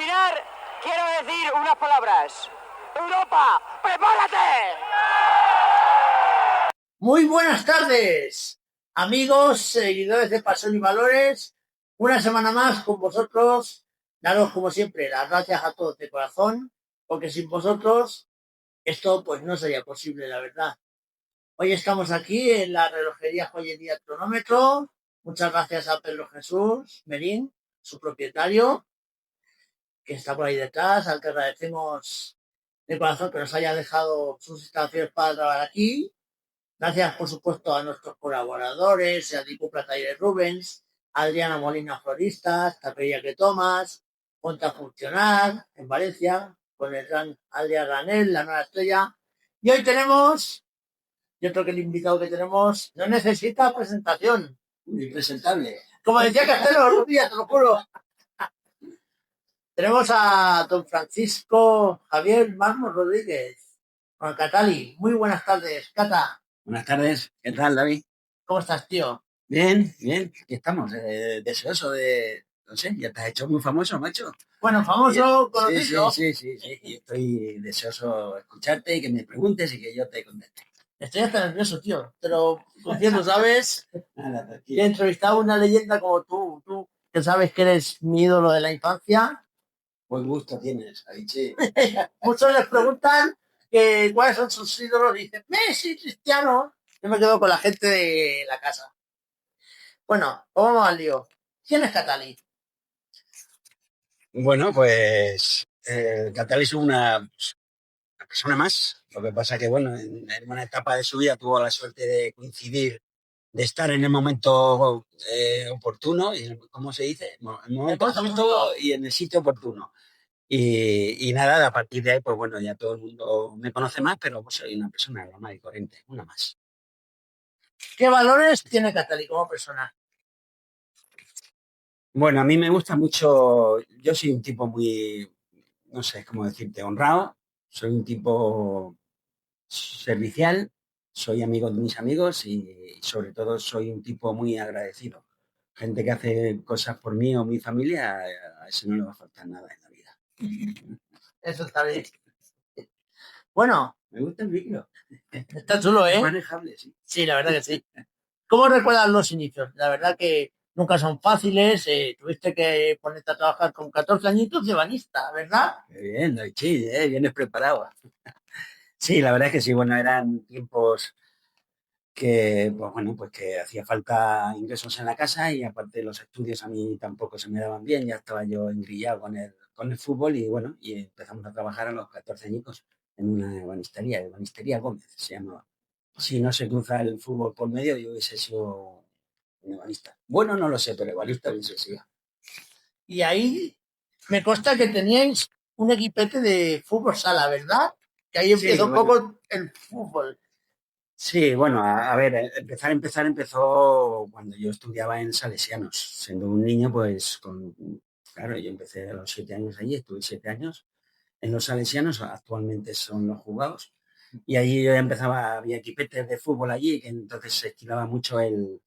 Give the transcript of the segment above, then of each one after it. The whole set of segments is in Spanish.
terminar, quiero decir unas palabras. ¡Europa, prepárate! Muy buenas tardes, amigos, seguidores de Pasión y Valores. Una semana más con vosotros. Daros, como siempre, las gracias a todos de corazón, porque sin vosotros esto pues no sería posible, la verdad. Hoy estamos aquí en la relojería Joyería Cronómetro. Muchas gracias a Pedro Jesús Merín, su propietario, que está por ahí detrás, al que agradecemos de corazón que nos haya dejado sus instalaciones para trabajar aquí. Gracias, por supuesto, a nuestros colaboradores, a Dico Plataire Rubens, a Adriana Molina Floristas, Tapería que Tomas, Ponta Funcional, en Valencia, con el gran Adrián Ranel, la nueva estrella. Y hoy tenemos, yo creo que el invitado que tenemos no necesita presentación. Impresentable. Como decía Castelo el otro día, te lo juro. Tenemos a don Francisco Javier Marmos Rodríguez, con Catali. Muy buenas tardes, Cata. Buenas tardes, ¿qué tal, David? ¿Cómo estás, tío? Bien, bien, aquí estamos, deseoso de, no sé, ya te has hecho muy famoso, macho. Bueno, famoso, Sí, conocido. sí, y estoy deseoso de escucharte y que me preguntes y que yo te conteste. Estoy hasta nervioso, tío. Pero confieso, ¿sabes? Nada, Que he tranquilo. entrevistado a una leyenda como tú que sabes que eres mi ídolo de la infancia. Buen gusto tienes, Avicii. Muchos les preguntan que cuáles son sus ídolos y dicen, Messi, Cristiano. Yo me quedo con la gente de la casa. Bueno, vamos al lío. ¿Quién es Catali? Bueno, pues Catalí es una persona más. Lo que pasa que, bueno, en una etapa de su vida tuvo la suerte de coincidir, de estar en el momento oportuno, y, ¿cómo se dice? En el momento justo y en el sitio oportuno. Y nada, a partir de ahí, pues bueno, ya todo el mundo me conoce más, pero pues soy una persona normal y corriente, una más. ¿Qué valores tiene Catali como persona? Bueno, a mí me gusta mucho, yo soy un tipo muy, no sé cómo decirte, honrado, soy un tipo servicial, soy amigo de mis amigos y sobre todo soy un tipo muy agradecido. Gente que hace cosas por mí o mi familia, a eso no le va a faltar nada en la vida. Eso está bien. Bueno, Me gusta el micro. está chulo, Es ¿eh? manejable, sí. Sí, la verdad que sí. ¿Cómo recuerdas los inicios? La verdad que nunca son fáciles. Tuviste que ponerte a trabajar con 14 añitos de banista, ¿verdad? Qué bien, sí, vienes preparado. Sí, la verdad es que sí, bueno, eran tiempos que, pues bueno, pues que hacía falta ingresos en la casa y aparte los estudios a mí tampoco se me daban bien, ya estaba yo engrillado con el fútbol y bueno, y empezamos a trabajar a los 14 añicos en una ebanistería Gómez se llamaba. Si no se cruza el fútbol por medio, yo hubiese sido un ebanista. Bueno, no lo sé, pero ebanista hubiese sido. Y ahí me consta que teníais un equipete de fútbol sala, ¿verdad? Que ahí Sí, empieza un bueno, poco el fútbol. sí, bueno, a ver, empezó cuando yo estudiaba en Salesianos. Siendo un niño, pues, claro, yo empecé a los 7 años allí, estuve 7 años en los Salesianos, actualmente son los Jugados, y allí yo ya empezaba, había equipetes de fútbol allí, que entonces se estilaba mucho el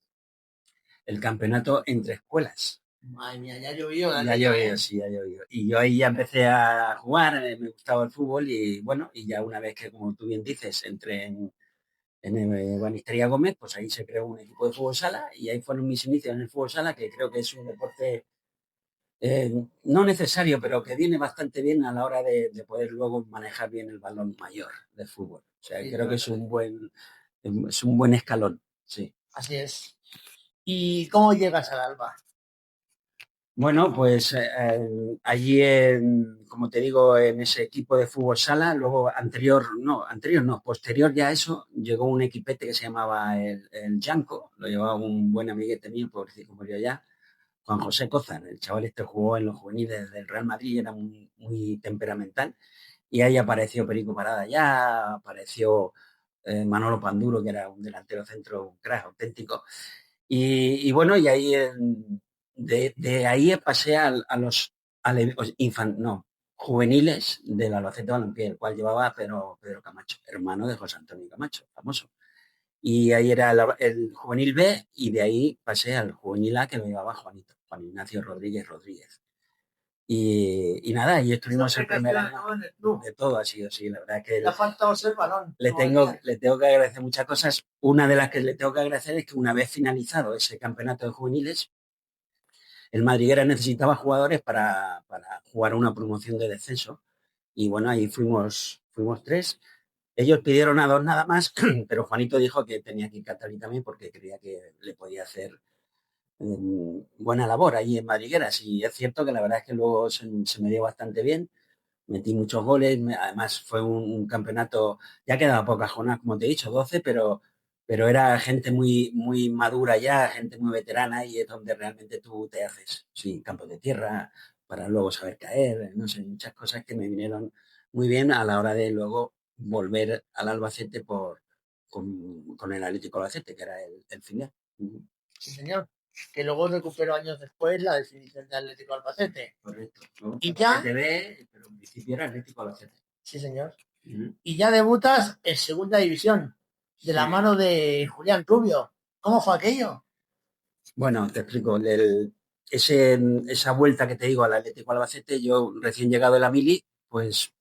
campeonato entre escuelas. Madre mía, ya llovió la Ya leña, llovió, ¿eh? sí, ya llovió. Y yo ahí ya empecé a jugar, me gustaba el fútbol y bueno, y ya una vez que, como tú bien dices, entré en Banistería Gómez, pues ahí se creó un equipo de fútbol sala y ahí fueron mis inicios en el fútbol sala, que creo que es un deporte no necesario, pero que viene bastante bien a la hora de poder luego manejar bien el balón mayor del fútbol. O sea, Sí, creo que es un buen escalón, sí. así es. ¿Y cómo llegas al Alba? Bueno, pues allí, como te digo, en ese equipo de fútbol sala, luego anterior no, posterior ya a eso, llegó un equipete que se llamaba el Yanco, lo llevaba un buen amiguete mío, pobrecito murió ya, Juan José Cozan, el chaval este jugó en los juveniles del Real Madrid y era muy, muy temperamental, y ahí apareció Perico Parada ya, apareció Manolo Panduro, que era un delantero centro, un crack auténtico, y bueno, y ahí de ahí pasé a los no, juveniles del Albacete Balompié, el cual llevaba Pedro Camacho, hermano de José Antonio Camacho, famoso. Y ahí era el juvenil B y de ahí pasé al juvenil A que lo llevaba Juanito, Juan Ignacio Rodríguez Rodríguez. Y nada, y estuvimos el primer año. Todo en el club. De todo ha sido así, la verdad es que Le ha faltado ser balón. le tengo que agradecer muchas cosas. Una de las que le tengo que agradecer es que una vez finalizado ese campeonato de juveniles, el Madriguera necesitaba jugadores para jugar una promoción de descenso. Y bueno, ahí fuimos 3. Ellos pidieron a 2 nada más, pero Juanito dijo que tenía que ir Catalí también porque creía que le podía hacer buena labor ahí en Madrigueras. Y es cierto que la verdad es que luego se me dio bastante bien. Metí muchos goles, además fue un campeonato, ya quedaba pocas jornadas, como te he dicho, 12, pero era gente muy madura ya, gente muy veterana y es donde realmente tú te haces, sí, campos de tierra, para luego saber caer, no sé, muchas cosas que me vinieron muy bien a la hora de luego volver al Albacete con el Atlético Albacete, que era el final. Sí, señor. Que luego recuperó años después la definición de Atlético Albacete. Correcto. ¿No? Y ya... Pero en principio era Atlético Albacete. Sí, señor. Y ya debutas en segunda división, de la mano de Julián Rubio. ¿Cómo fue aquello? Bueno, te explico. Esa vuelta que te digo al Atlético Albacete, yo recién llegado de la Mili, pues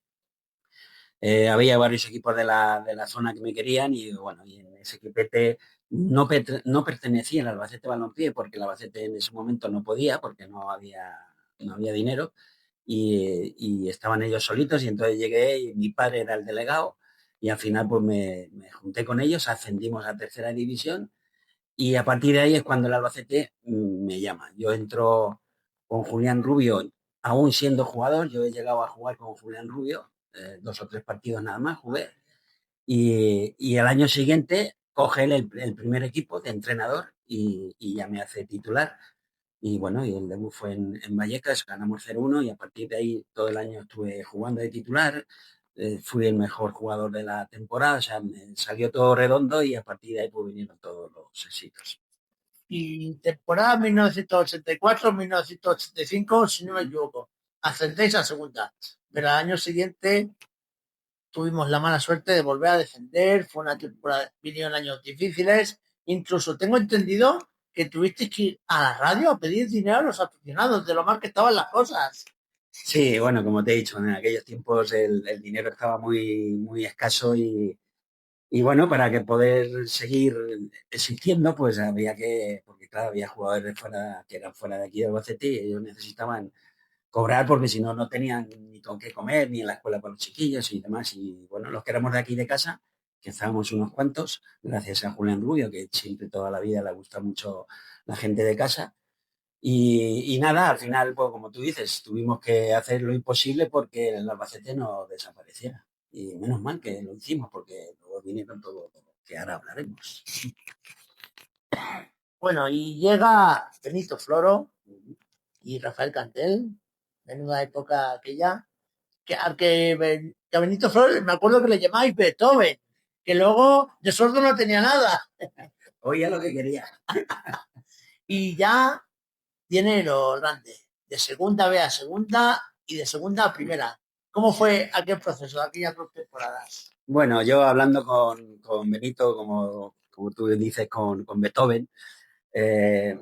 había varios equipos de la zona que me querían y bueno, y en ese equipete no pertenecía al Albacete Balompié porque el Albacete en ese momento no podía porque no había dinero y estaban ellos solitos y entonces llegué y mi padre era el delegado y al final pues me junté con ellos, ascendimos a tercera división y a partir de ahí es cuando el Albacete me llama. Yo entro con Julián Rubio, aún siendo jugador, yo he llegado a jugar con Julián Rubio, 2 o 3 partidos nada más jugué, y el año siguiente coge él el primer equipo de entrenador y ya me hace titular. Y bueno, y el debut fue en Vallecas, ganamos 0-1 y a partir de ahí todo el año estuve jugando de titular, fui el mejor jugador de la temporada, o sea, me salió todo redondo y a partir de ahí pues vinieron todos los éxitos. Y temporada 1984-1985, si no me equivoco, ascendéis a segunda. Pero al año siguiente tuvimos la mala suerte de volver a descender, fue una temporada, vinieron años difíciles, incluso tengo entendido que tuvisteis que ir a la radio a pedir dinero a los aficionados de lo mal que estaban las cosas. Sí, bueno, como te he dicho, en aquellos tiempos el dinero estaba muy escaso y bueno, para que poder seguir existiendo, pues había que, porque claro, había jugadores fuera, que eran fuera de aquí de Albacete y ellos necesitaban cobrar porque si no, no tenían ni con qué comer, ni en la escuela para los chiquillos y demás. Y bueno, los que éramos de aquí de casa, que estábamos unos cuantos, gracias a Julián Rubio, que siempre toda la vida le gusta mucho la gente de casa. Y nada, al final, pues como tú dices, tuvimos que hacer lo imposible porque el Albacete no desapareciera. Y menos mal que lo hicimos porque luego vinieron todo lo que ahora hablaremos. Bueno, y llega Benito Floro y Rafael Cantel, menuda época aquella, que a Benito Floro me acuerdo que le llamáis Beethoven, que luego de sordo no tenía nada. Oía lo que quería. Y ya tiene lo grande, de segunda B a segunda y de segunda a primera. ¿Cómo fue aquel proceso, aquellas 2 temporadas? Bueno, yo hablando con Benito, como tú dices, con Beethoven, eh,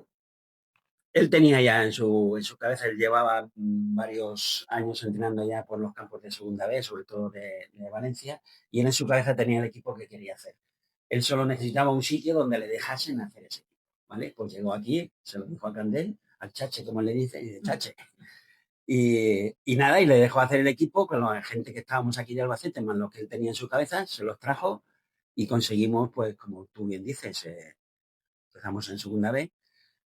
él tenía ya en su cabeza, él llevaba varios años entrenando ya por los campos de segunda B, sobre todo de Valencia, y él en su cabeza tenía el equipo que quería hacer. Él solo necesitaba un sitio donde le dejasen hacer ese equipo, ¿vale? Pues llegó aquí, se lo dijo a Candel, al Chache, como le dice, y de Chache. Y nada, y le dejó hacer el equipo con la gente que estábamos aquí de Albacete, más lo que él tenía en su cabeza, se los trajo y conseguimos, pues como tú bien dices, empezamos en segunda B.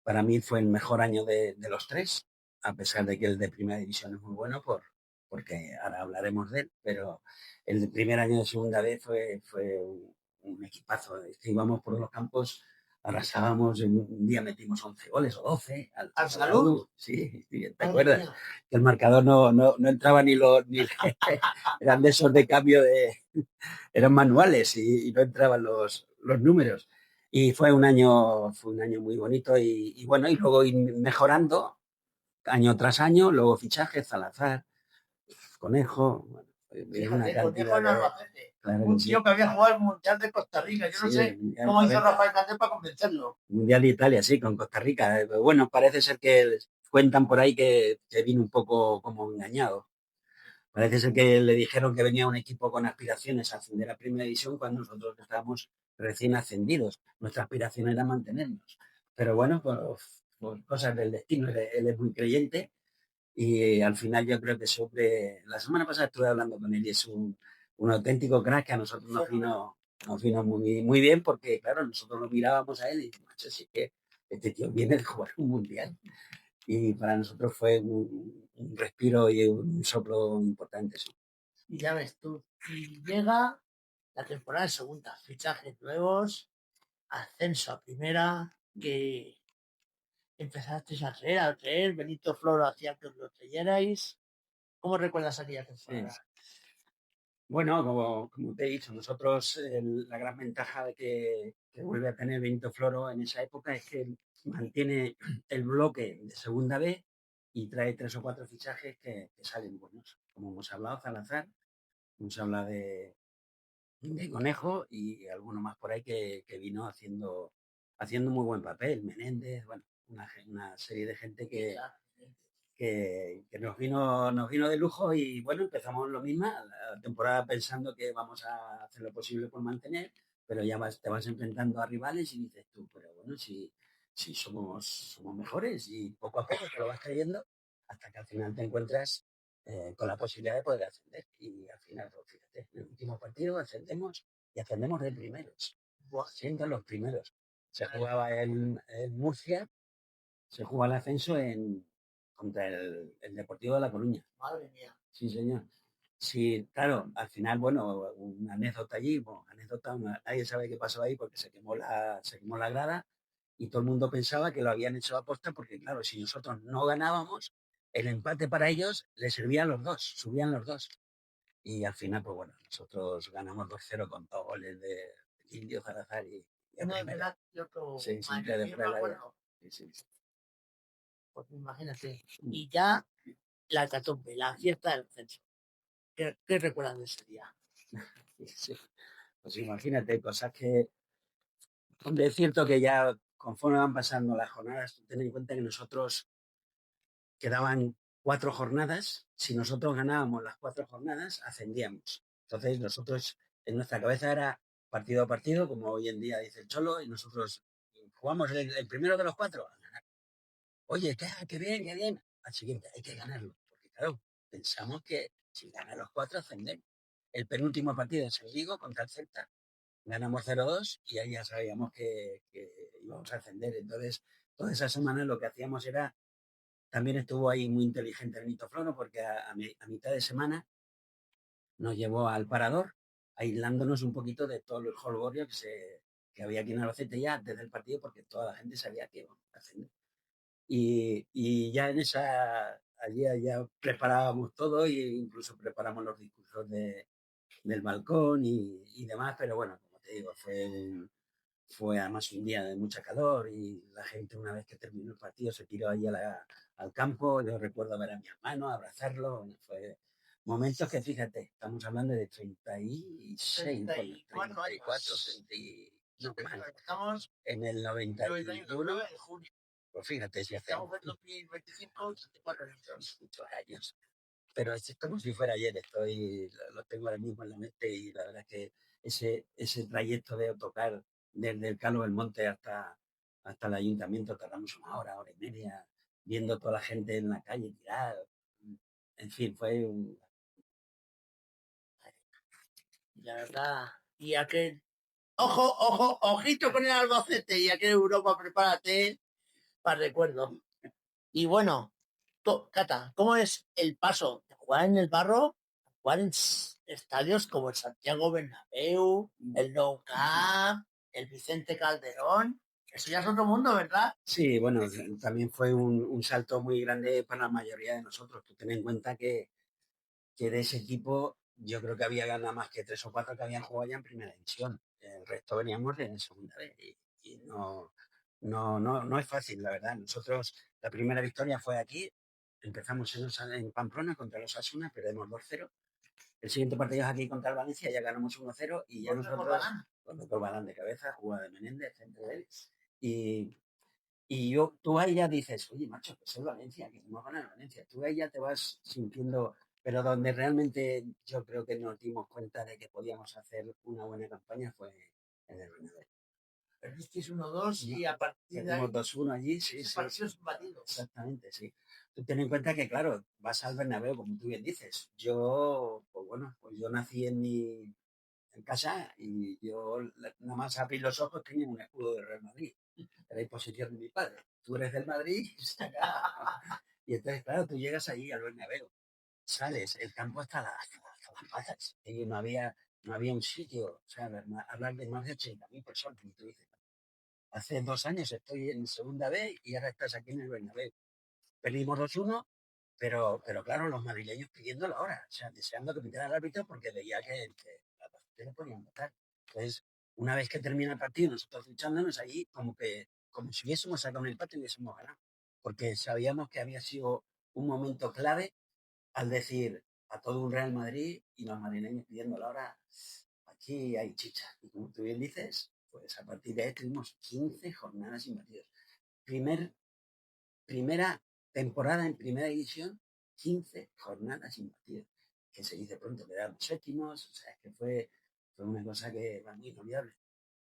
Para mí fue el mejor año de los 3, a pesar de que el de primera división es muy bueno, porque ahora hablaremos de él, pero el primer año de segunda vez fue un equipazo. Es que íbamos por los campos, arrasábamos, un día metimos 11 goles o 12 ¿Al Salud? Sí, ¿te acuerdas? Que el marcador no entraba ni eran de esos de cambio eran manuales y no entraban los números. Y fue un año muy bonito y bueno, y luego ir mejorando año tras año, luego fichajes, Salazar, Conejo, bueno, Fíjate, una cantidad Conejo en Albacete. claro Un que sí. tío que había jugado el Mundial de Costa Rica. Yo no Sí, sé Mundial cómo hizo 90. Rafael Cantel para convencerlo. Mundial de Italia, sí, con Costa Rica. Bueno, parece ser que cuentan por ahí que vino un poco como engañado. Parece ser que le dijeron que venía un equipo con aspiraciones a ascender a Primera División cuando nosotros estábamos recién ascendidos. Nuestra aspiración era mantenernos. Pero bueno, por cosas del destino, él es muy creyente y al final yo creo que sobre... La semana pasada estuve hablando con él y es un auténtico crack que a nosotros nos vino muy, muy bien porque, claro, nosotros lo mirábamos a él y, macho, sí que este tío viene de jugar un mundial y para nosotros fue un respiro y un soplo importante. Eso. Y ya ves tú, y llega la temporada de segunda, fichajes nuevos, ascenso a primera, que empezasteis a traer, Benito Floro hacía que os lo trayerais. ¿Cómo recuerdas aquella temporada? Sí. Bueno, como te he dicho, nosotros la gran ventaja que vuelve a tener Benito Floro en esa época es que mantiene el bloque de segunda B y trae 3 o 4 fichajes que salen buenos. Como hemos hablado, Salazar, hemos hablado de Conejo y alguno más por ahí que vino haciendo muy buen papel. Menéndez, bueno, una serie de gente que nos vino de lujo y bueno, empezamos lo mismo, la temporada pensando que vamos a hacer lo posible por mantener, pero ya te vas enfrentando a rivales y dices tú, pero bueno, si somos mejores y poco a poco te lo vas creyendo hasta que al final te encuentras con la posibilidad de poder ascender. Y al final, pues, fíjate, en el último partido ascendemos y ascendemos de primeros, siendo los primeros. Se jugaba en Murcia, se jugó el ascenso contra el Deportivo de La Coruña. Madre mía. Sí, señor. Sí, claro, al final, bueno, una anécdota allí, bueno, anécdota, nadie sabe qué pasó ahí porque se quemó la grada y todo el mundo pensaba que lo habían hecho a posta porque, claro, si nosotros no ganábamos, el empate para ellos les servía a los dos, subían los dos. Y al final, pues bueno, nosotros ganamos 2-0 con 2 goles de Indio Salazar y a Uno de primera. verdad y otro Sí, madre siempre de mía, me fuera. acuerdo. Sí, sí. Pues imagínate. Y ya la hecatombe, la fiesta del ascenso. ¿Qué recuerdas de ese día? Sí. Pues imagínate, cosas que, hombre, es cierto que ya conforme van pasando las jornadas, ten en cuenta que nosotros quedaban 4 jornadas, si nosotros ganábamos las 4 jornadas, ascendíamos. Entonces nosotros, en nuestra cabeza era partido a partido, como hoy en día dice el Cholo, y nosotros jugamos el primero de los 4 a ganar. Oye, qué bien, qué bien. Al siguiente, hay que ganarlo, porque claro, pensamos que si ganan los 4 ascendemos. El penúltimo partido es el Vigo contra el Celta, ganamos 0-2 y ahí ya sabíamos que íbamos a ascender. Entonces, toda esa semana lo que hacíamos era, también estuvo ahí muy inteligente el Nito Floro, porque a mitad de semana nos llevó al parador, aislándonos un poquito de todo el jolgorio que había aquí en Albacete ya desde el partido, porque toda la gente sabía que íbamos a ascender. Y ya allí ya preparábamos todo e incluso preparamos los discursos del balcón y demás, pero bueno, como te digo, fue además un día de mucha calor y la gente una vez que terminó el partido se tiró ahí al campo. Yo recuerdo ver a mi hermano, abrazarlo. Bueno, fue momentos que, fíjate, estamos hablando de 36, 34 34, años. 30, no, más. Estamos En el 91, de junio. pues fíjate, si hace Estamos en 2025, 34 años. muchos años. Pero es como si fuera ayer, lo tengo ahora mismo en la mente y la verdad es que ese trayecto de autocar desde el Calo del Monte hasta el ayuntamiento tardamos 1 hora, 1 hora y media, viendo toda la gente en la calle tirada. En fin, fue un... La verdad. Y aquel. Ojo, ojo, ojito con el Albacete y aquel Europa, prepárate para recuerdo. Y bueno, Cata, ¿cómo es el paso de jugar en el barro a jugar en estadios como el Santiago Bernabéu, el Nou Camp, el Vicente Calderón? Eso ya es otro mundo, ¿verdad? Sí, bueno, también fue un salto muy grande para la mayoría de nosotros. Tú ten en cuenta que de ese equipo yo creo que había ganado más que 3 o 4 que habían jugado ya en primera división. El resto veníamos de segunda vez y no es fácil, la verdad. Nosotros, la primera victoria fue aquí. Empezamos en Pamplona contra los Asuna, perdemos 2-0. El siguiente partido es aquí contra el Valencia, ya ganamos 1-0 y ya nosotros, con Corbalán de cabeza, jugada de Menéndez, centro de él. Y tú ahí ya dices, oye, macho, pues es Valencia, que hemos ganado en Valencia. Tú ahí ya te vas sintiendo, pero donde realmente yo creo que nos dimos cuenta de que podíamos hacer una buena campaña fue en el Bernabéu. Perdisteis 1-2 y a partir de ahí... Perdimos 2-1 allí, sí, ese sí. partido es batido. Exactamente, sí. Tú ten en cuenta que, claro, vas al Bernabéu, como tú bien dices. Yo, pues bueno, pues yo nací en casa y yo nada más abrí los ojos tenía un escudo de Real Madrid. Era la imposición de mi padre. Tú eres del Madrid y entonces, claro, tú llegas allí al Bernabéu, sales, el campo está hasta las patas y no había un sitio, o sea, hablar de más de 80.000 personas, como tú dices. Hace 2 años estoy en segunda B y ahora estás aquí en el Bernabéu. Perdimos 2-1, pero claro, los madrileños pidiendo la hora, o sea, deseando que pitara el árbitro porque veía que la pasión le podían matar. Entonces, una vez que termina el partido, nosotros luchándonos allí como si hubiésemos sacado un empate y hubiésemos ganado. Porque sabíamos que había sido un momento clave al decir a todo un Real Madrid y los madrileños pidiendo la hora, aquí hay chicha. Y como tú bien dices, pues a partir de ahí tuvimos 15 jornadas sin batidos. Primera temporada en primera división, 15 jornadas sin batidos. Que se dice pronto, quedamos séptimos, o sea, es que fue una cosa que va muy inolvidable.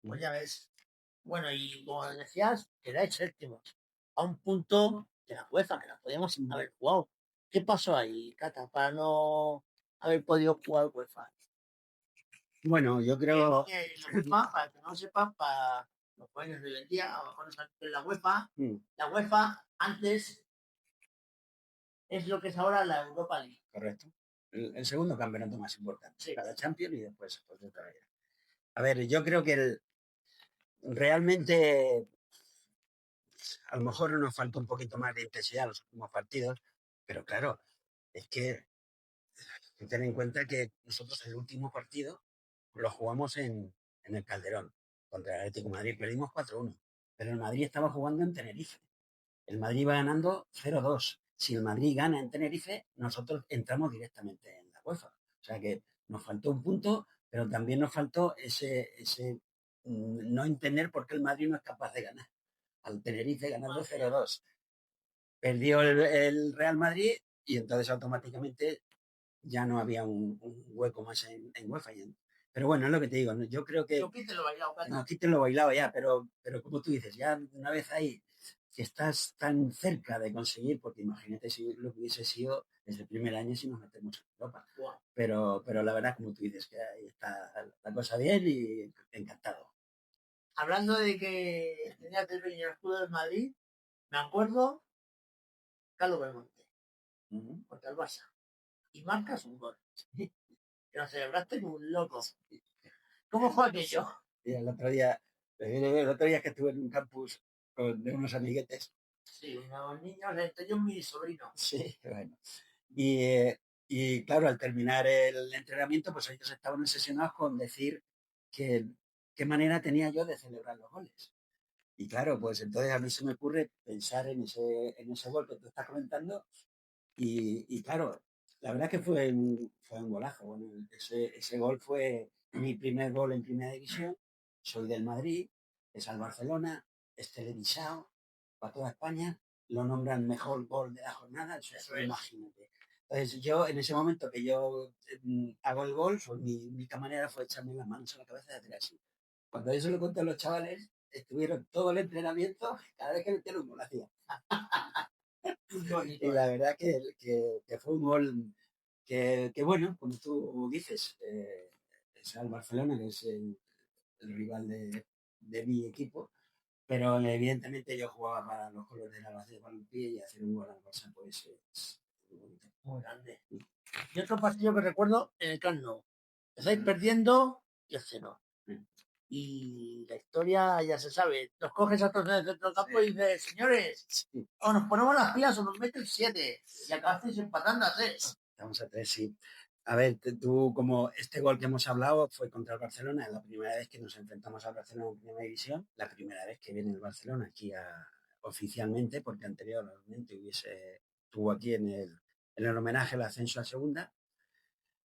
Pues ya ves. Bueno, y como decías, quedáis séptimos. A un punto de la UEFA, que la podíamos haber jugado. ¿Qué pasó ahí, Cata, para no haber podido jugar UEFA? Bueno, yo creo... La UEFA, para que no sepan, para los jóvenes de hoy en día, a lo mejor no saben qué es la UEFA antes es lo que es ahora la Europa League. Correcto. El segundo campeonato más importante. Sí. Cada Champions y después pues, otra vez. A ver, yo creo que realmente a lo mejor nos falta un poquito más de intensidad en los últimos partidos, pero claro, es que ten en cuenta que nosotros el último partido lo jugamos en el Calderón contra el Atlético de Madrid. Perdimos 4-1, pero el Madrid estaba jugando en Tenerife. El Madrid iba ganando 0-2. Si el Madrid gana en Tenerife, nosotros entramos directamente en la UEFA. O sea que nos faltó un punto, pero también nos faltó ese no entender por qué el Madrid no es capaz de ganar. Al Tenerife ganando 0-2. Perdió el Real Madrid y entonces automáticamente ya no había un hueco más en UEFA. Pero bueno, es lo que te digo, ¿no? Yo creo que... Yo quítelo bailado, Cata. No, quítenlo bailado ya, pero como tú dices, ya una vez ahí que estás tan cerca de conseguir, porque imagínate si lo que hubiese sido desde el primer año si nos metemos en Europa. Wow. Pero la verdad, como tú dices, que ahí está la cosa bien y encantado. Hablando de que tenías el pequeño escudo del Madrid, me acuerdo, Carlos Belmonte, contra el Barça, y marcas un gol. Que lo celebraste como un loco. ¿Cómo fue aquello? Y el otro día que estuve en un campus de unos amiguetes. Sí, unos niños, entre ellos mi sobrino. Sí, bueno. Y claro, al terminar el entrenamiento, pues ellos estaban obsesionados con decir que qué manera tenía yo de celebrar los goles. Y claro, pues entonces a mí se me ocurre pensar en ese gol que tú estás comentando. Y claro, la verdad que fue un golazo. Bueno, ese gol fue mi primer gol en primera división. Soy del Madrid, es al Barcelona, es televisado para toda España. Lo nombran mejor gol de la jornada. O sea, imagínate. Entonces yo, en ese momento que yo hago el gol, pues mi manera fue echarme las manos a la cabeza y hacer así. Cuando yo se lo conté a los chavales, estuvieron todo el entrenamiento, cada vez que metieron un gol hacía. Y la verdad que fue un gol que bueno, como tú dices, es al Barcelona, que es el rival de mi equipo, pero evidentemente yo jugaba para los colores de la Albacete Balompié y hacer un gol al Barça pues es muy bonito. Muy grande. Y otro partido que recuerdo en el Camp Nou. Estáis perdiendo y el 0. Y la historia ya se sabe. Los coges a todos en el centro del campo y dices, señores, o nos ponemos las pilas o nos meten 7. Y acabasteis empatando a 3. Estamos a 3, sí. A ver, tú, como este gol que hemos hablado fue contra el Barcelona, es la primera vez que nos enfrentamos al Barcelona en primera división, la primera vez que viene el Barcelona aquí oficialmente, porque anteriormente estuvo aquí en el homenaje al ascenso a segunda,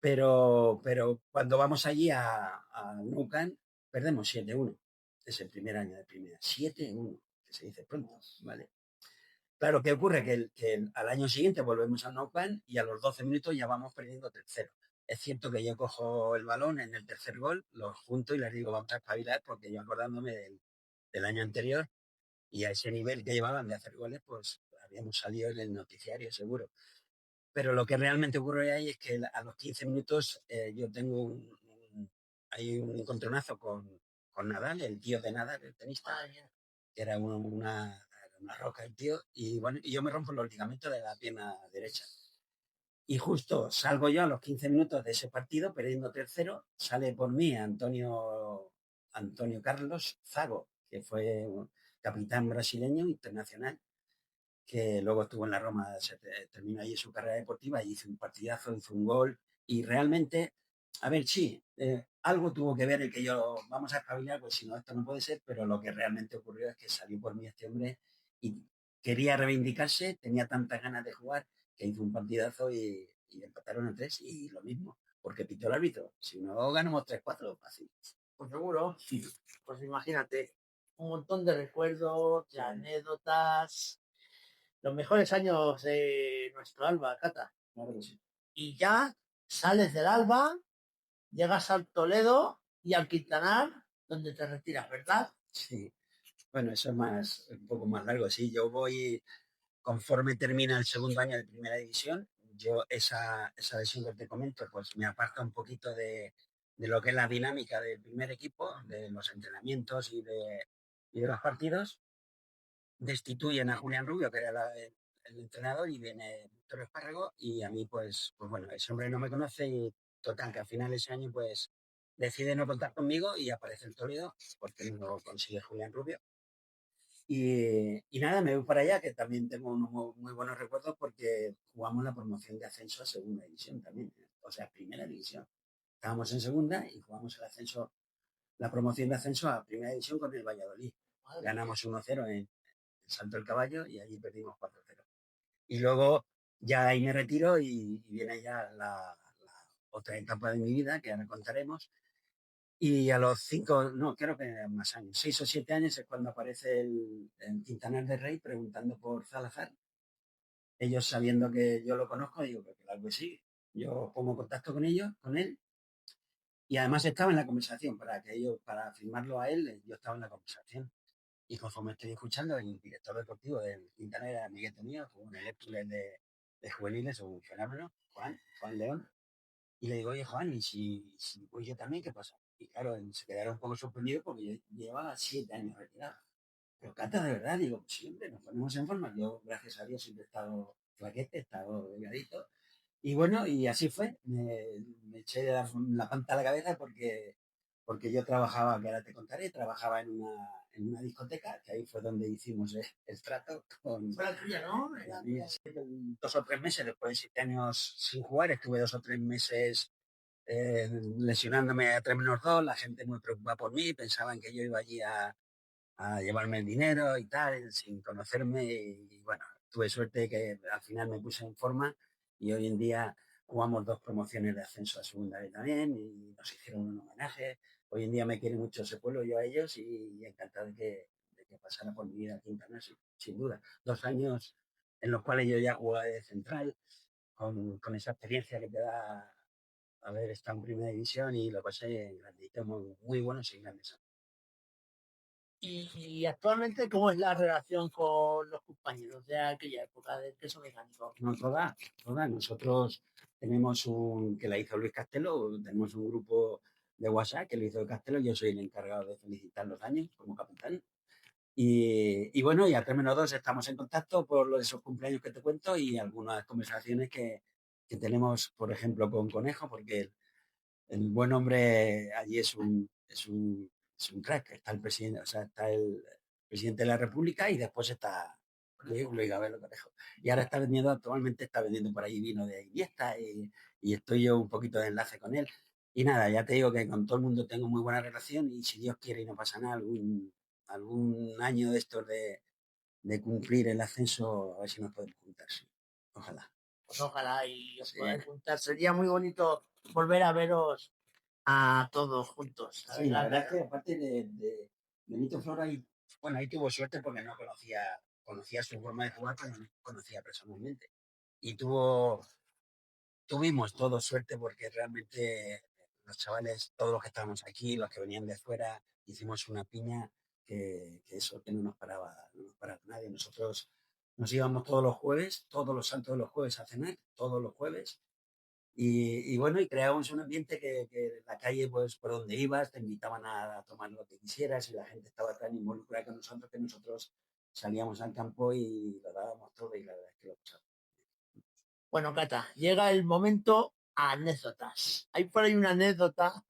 pero cuando vamos allí a Nou Camp, perdemos 7-1. Es el primer año de primera. 7-1. que se dice pronto, ¿vale? Claro, ¿qué ocurre? Que al año siguiente volvemos al Nou Camp y a los 12 minutos ya vamos perdiendo 3-0. Es cierto que yo cojo el balón en el tercer gol, lo junto y les digo, vamos a espabilar, porque yo acordándome del año anterior y a ese nivel que llevaban de hacer goles, pues habíamos salido en el noticiario, seguro. Pero lo que realmente ocurre ahí es que a los 15 minutos yo tengo hay un encontronazo con Nadal, el tío de Nadal, el tenista, que era una roca el tío, y bueno, y yo me rompo los ligamentos de la pierna derecha. Y justo salgo yo a los 15 minutos de ese partido, perdiendo 3-0, sale por mí Antonio Carlos Zago, que fue un capitán brasileño internacional, que luego estuvo en la Roma, terminó allí su carrera deportiva y hizo un partidazo, hizo un gol. Y realmente, a ver, sí, algo tuvo que ver el que yo, vamos a espabilar, pues si no, esto no puede ser, pero lo que realmente ocurrió es que salió por mí este hombre y quería reivindicarse, tenía tantas ganas de jugar que hizo un partidazo y empataron a 3 y lo mismo, porque pitó el árbitro. Si no, ganamos 3-4, fácil. Pues seguro. Sí. Pues imagínate, un montón de recuerdos, de anécdotas, los mejores años de nuestro Alba, Cata. Claro que sí. Y ya sales del Alba, llegas al Toledo y al Quintanar, donde te retiras, ¿verdad? Sí. Bueno, eso es un poco más largo. Sí, yo voy, conforme termina el segundo año de primera división, yo esa lesión que te comento, pues me aparta un poquito de lo que es la dinámica del primer equipo, de los entrenamientos y de los partidos. Destituyen a Julián Rubio, que era el entrenador, y viene Víctor Espárrago, y a mí, pues bueno, ese hombre no me conoce y total, que al final de ese año, pues decide no contar conmigo y aparece el Toledo, porque no consigue Julián Rubio. Y nada, me voy para allá, que también tengo unos muy buenos recuerdos porque jugamos la promoción de ascenso a segunda división también, o sea, primera división. Estábamos en segunda y jugamos el ascenso, la promoción de ascenso a primera división con el Valladolid. Ganamos 1-0 en Salto del Caballo y allí perdimos 4-0. Y luego ya ahí me retiro y viene ya la otra etapa de mi vida que ahora contaremos. Y a los 5, no, creo que más años, 6 o 7 años es cuando aparece el Quintanar de Rey preguntando por Salazar. Ellos sabiendo que yo lo conozco, digo que claro que sí. Yo pongo contacto con ellos, con él, y además estaba en la conversación para firmarlo a él, yo estaba en la conversación. Y conforme estoy escuchando, el director deportivo del Quintanar era amiguete mío, fue un Hércules de juveniles, un fenómeno, Juan León. Y le digo, oye, Juan, ¿y si voy yo también, qué pasa? Y claro, se quedaron un poco sorprendidos porque yo llevaba 7 años retirado. Pero Cata, de verdad, digo, pues siempre nos ponemos en forma. Yo, gracias a Dios, siempre he estado flaquete, he estado delgadito. Y bueno, y así fue. Me eché la panta a la cabeza porque yo trabajaba, que ahora te contaré, trabajaba en una discoteca, que ahí fue donde hicimos el trato con... Fue la tuya, ¿no? La mía, sí, 2 o 3 meses después de 7 años sin jugar, estuve 2 o 3 meses lesionándome a 3-2, la gente muy preocupada por mí, pensaban que yo iba allí a llevarme el dinero y tal, sin conocerme, y bueno, tuve suerte que al final me puse en forma y hoy en día jugamos 2 promociones de ascenso a segunda vez también y nos hicieron un homenaje. Hoy en día me quiere mucho ese pueblo, yo a ellos, y encantado de que pasara por mi vida aquí en Canal, sin duda. 2 años en los cuales yo ya jugaba de central, con esa experiencia que te da haber estado en primera división, y lo pasé grandito, muy buenos y grandes. Y actualmente, ¿cómo es la relación con los compañeros de aquella época del queso mecánico? No, toda. Nosotros tenemos que la hizo Luis Castelo, tenemos un grupo de WhatsApp que lo hizo Castelo, yo soy el encargado de felicitar los años como capitán. Y bueno, y a 3-2 estamos en contacto por lo de esos cumpleaños que te cuento y algunas conversaciones que tenemos, por ejemplo, con Conejo, porque el buen hombre allí es un crack. Está el presidente, o sea, está el presidente de la República y después está Luis Gabelo Conejo. Y ahora actualmente está vendiendo por ahí vino de Iniesta y estoy yo un poquito de enlace con él. Y nada, ya te digo que con todo el mundo tengo muy buena relación y si Dios quiere y no pasa nada, algún año de estos de cumplir el ascenso, a ver si nos podemos juntar, sí. Ojalá. Pues ojalá y os Sí. podáis juntar. Sería muy bonito volver a veros a todos juntos. Sí, la verdad es que aparte de Benito Floro hay bueno, ahí tuvo suerte porque no conocía su forma de jugar, pero no conocía personalmente. Y tuvimos todos suerte porque realmente los chavales, todos los que estábamos aquí, los que venían de fuera, hicimos una piña que eso, que no nos paraba nadie. Nosotros nos íbamos todos los jueves, todos los santos de los jueves a cenar, todos los jueves. Y bueno, y creábamos un ambiente que en la calle, pues por donde ibas, te invitaban a tomar lo que quisieras y la gente estaba tan involucrada con nosotros que nosotros salíamos al campo y lo dábamos todo y la verdad es que lo pasamos. Bueno, Cata, llega el momento a anécdotas. Hay por ahí una anécdota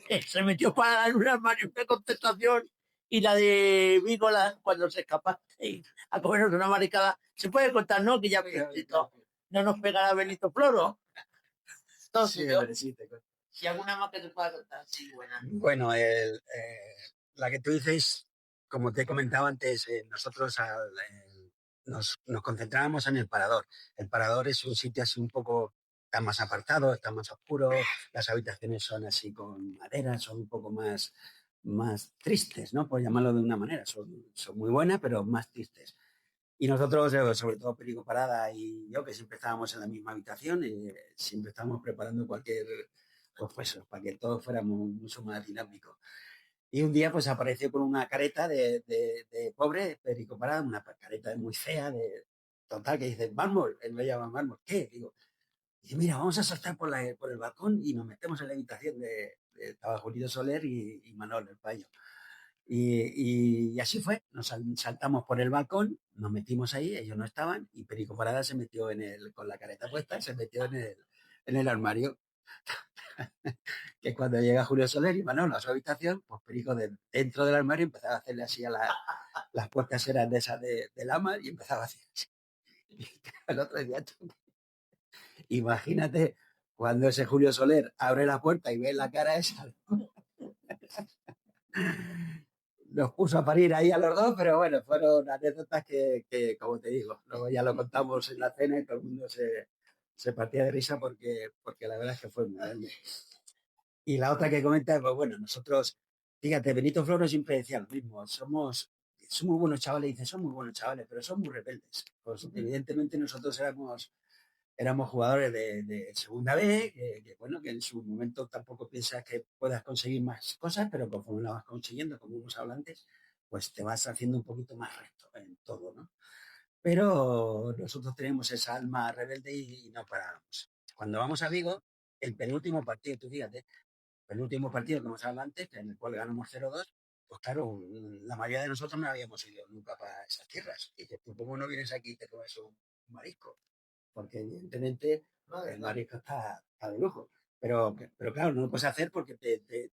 que se metió para en un armario una contestación y la de Vícola cuando se escapaste a comernos una maricada. Se puede contar, ¿no? Que ya no nos pegará Benito Floro. Entonces, si alguna más que te pueda contar, sí, buena. Bueno, la que tú dices, como te he comentado antes, nosotros nos concentrábamos en el parador. El parador es un sitio así un poco, está más apartado, está más oscuro, las habitaciones son así con madera, son un poco más tristes, ¿no? Por llamarlo de una manera. Son muy buenas, pero más tristes. Y nosotros, sobre todo Perico Parada y yo, que siempre estábamos en la misma habitación, siempre estábamos preparando cualquier, pues, para que todo fuera mucho más dinámico. Y un día pues apareció con una careta de pobre Perico Parada, una careta muy fea, total, que dice, mármol, él me llama mármol, ¿qué? Dice, mira, vamos a saltar por el balcón y nos metemos en la habitación de estaba Julio Soler y Manolo, el payo. Y así fue, nos saltamos por el balcón, nos metimos ahí, ellos no estaban, y Perico Parada se metió con la careta puesta, se metió en el armario. Que cuando llega Julio Soler y Manolo a su habitación, pues Perico dentro del armario empezaba a hacerle así las puertas eran de esas de lama y empezaba a hacer así. Y el otro día, imagínate cuando ese Julio Soler abre la puerta y ve la cara esa, nos puso a parir ahí a los dos, pero bueno, fueron anécdotas que, como te digo, luego ya lo contamos en la cena y todo el mundo se partía de risa porque la verdad es que fue muy grande. Y la otra que comenta, pues bueno, nosotros, fíjate, Benito Floro siempre decía lo mismo, somos buenos chavales, dice, son muy buenos chavales, pero son muy rebeldes. Pues evidentemente nosotros éramos jugadores de segunda B, bueno, que en su momento tampoco piensas que puedas conseguir más cosas, pero conforme la vas consiguiendo, como hemos hablado antes, pues te vas haciendo un poquito más recto en todo, ¿no? Pero nosotros tenemos esa alma rebelde y no paramos. Cuando vamos a Vigo, el penúltimo partido, tú fíjate, el último partido que hemos hablado antes, en el cual ganamos 0-2, pues claro, la mayoría de nosotros no habíamos ido nunca para esas tierras. Y dices, ¿tú cómo no vienes aquí y te comes un marisco? Porque evidentemente el marisco está de lujo. Pero claro, no lo puedes hacer porque te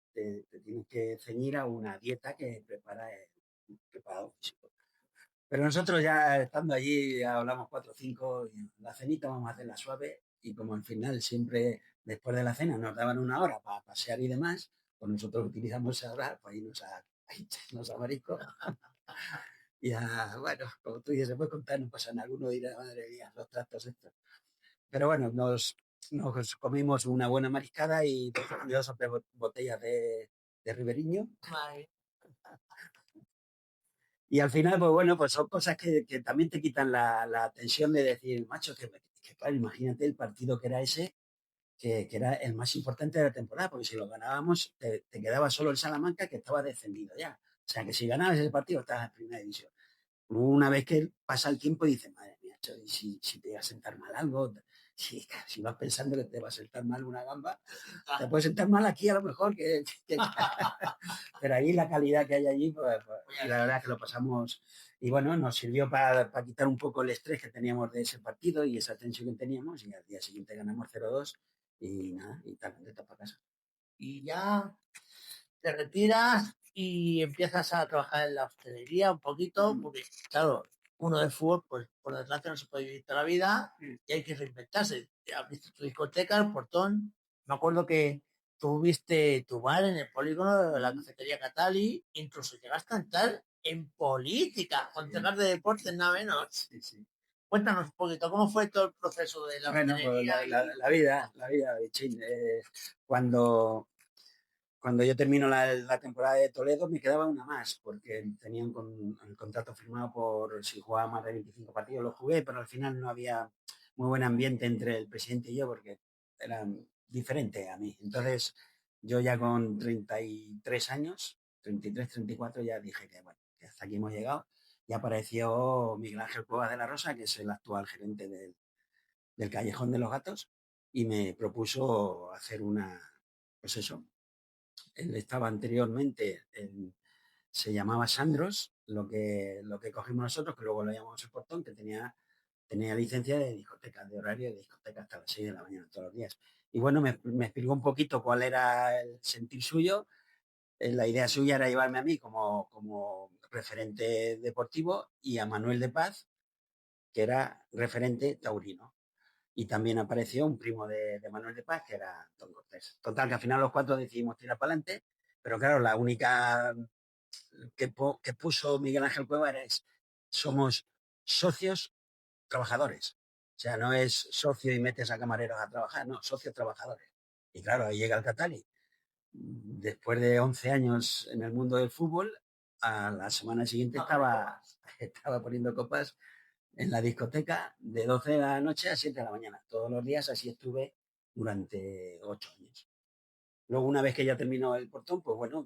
tienes que ceñir a una dieta que prepara el preparado físico. Pero nosotros ya estando allí, ya hablamos 4 o 5, y la cenita vamos a hacerla suave y como al final siempre después de la cena nos daban una hora para pasear y demás, pues nosotros utilizamos esa hora para irnos a marisco. Y bueno, como tú dices, se puede contar, no pasa nada, alguno dirá, madre mía, los trastos estos. Pero bueno, nos comimos una buena mariscada y 2 botellas de Riberiño. Vale. Y al final, pues bueno, pues son cosas que también te quitan la tensión de decir, macho, que claro, imagínate el partido que era ese, que era el más importante de la temporada, porque si lo ganábamos, te quedaba solo el Salamanca, que estaba descendido ya. O sea, que si ganabas ese partido, estabas en primera división. Una vez que pasa el tiempo, dices, madre mía, y si te va a sentar mal algo, si vas pensando que te va a sentar mal una gamba, te puede sentar mal aquí a lo mejor, pero ahí la calidad que hay allí, pues, y la verdad es que lo pasamos, y bueno, nos sirvió para quitar un poco el estrés que teníamos de ese partido y esa tensión que teníamos, y al día siguiente ganamos 0-2 y nada, y tal, de para casa. Y ya te retiras y empiezas a trabajar en la hostelería un poquito, porque claro, uno de fútbol, pues por desgracia no se puede vivir toda la vida y hay que reinventarse. Abriste tu discoteca, el portón. Me acuerdo que tuviste tu bar en el polígono de la cafetería Catali, incluso llegaste a entrar en política, concejal de deportes, nada menos. Sí. Cuéntanos un poquito, ¿cómo fue todo el proceso de la Bueno, pues hostelería? la vida, Bichín. Cuando cuando yo termino la temporada de Toledo me quedaba una más, porque tenía el contrato firmado por si jugaba más de 25 partidos, lo jugué, pero al final no había muy buen ambiente entre el presidente y yo, porque era diferente a mí. Entonces, yo ya con 33 años, 33, 34, ya dije que, bueno, que hasta aquí hemos llegado. Y apareció Miguel Ángel Cuevas de la Rosa, que es el actual gerente del Callejón de los Gatos, y me propuso hacer pues eso, él estaba anteriormente, se llamaba Sandros, lo que cogimos nosotros, que luego lo llamamos El Portón, que tenía licencia de discoteca, de horario de discoteca hasta las 6 de la mañana todos los días. Y bueno, me explicó un poquito cuál era el sentir suyo. La idea suya era llevarme a mí como referente deportivo y a Manuel de Paz, que era referente taurino. Y también apareció un primo de Manuel de Paz, que era Don Cortés. Total, que al final los cuatro decidimos tirar para adelante, pero claro, la única que puso Miguel Ángel Cueva somos socios trabajadores. O sea, no es socio y metes a camareros a trabajar, no, socios trabajadores. Y claro, ahí llega el Catali. Después de 11 años en el mundo del fútbol, a la semana siguiente estaba poniendo copas en la discoteca de 12 de la noche a 7 de la mañana. Todos los días así estuve durante 8 años. Luego, una vez que ya terminó el Portón, pues bueno,